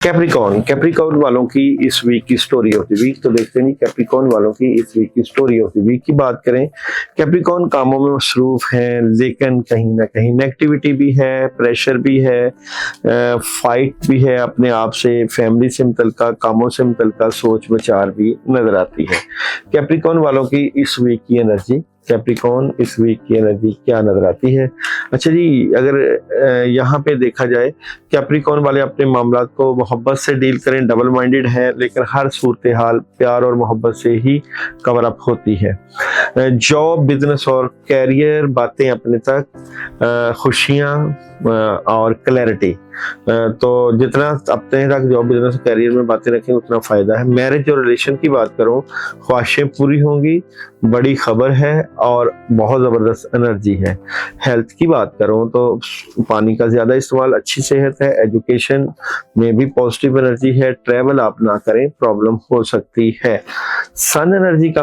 Capricorn Capricorn वालों की इस वीक की स्टोरी ऑफ द वीक। तो देखते हैं कैप्रिकॉर्न वालों की इस वीक की स्टोरी ऑफ द वीक की बात करें। कैप्रिकॉर्न कामों में मसरूफ हैं, लेकिन कहीं ना कहीं नेगेटिविटी भी है, प्रेशर भी है, फाइट भी है अपने आप से, फैमिली से मुतल्लिका, कामों से मुतल्लिका सोच विचार भी नजर आती है। कैप्रिकॉर्न वालों की इस वीक की एनर्जी, कैप्रिकॉर्न इस वीक की एनर्जी क्या नजर आती है। अच्छा जी, अगर यहाँ पे देखा जाए कैप्रिकॉर्न वाले अपने मामला को मोहब्बत से डील करें, डबल माइंडेड है, लेकिन हर सूरत हाल प्यार और मोहब्बत से ही कवर अप होती है। जॉब, बिजनेस और कैरियर बातें अपने तक, खुशियाँ और क्लैरिटी। तो जितना अपने तक जॉब, बिजनेस, कैरियर में बातें रखें उतना फायदा है। मैरिज और रिलेशन की बात करूं, ख्वाहिशें पूरी होंगी, बड़ी खबर है और बहुत जबरदस्त एनर्जी है। हेल्थ की बात करूं तो पानी का ज्यादा इस्तेमाल, अच्छी सेहत है। एजुकेशन में भी पॉजिटिव एनर्जी है। ट्रैवल आप ना करें, प्रॉब्लम हो सकती है। सन एनर्जी का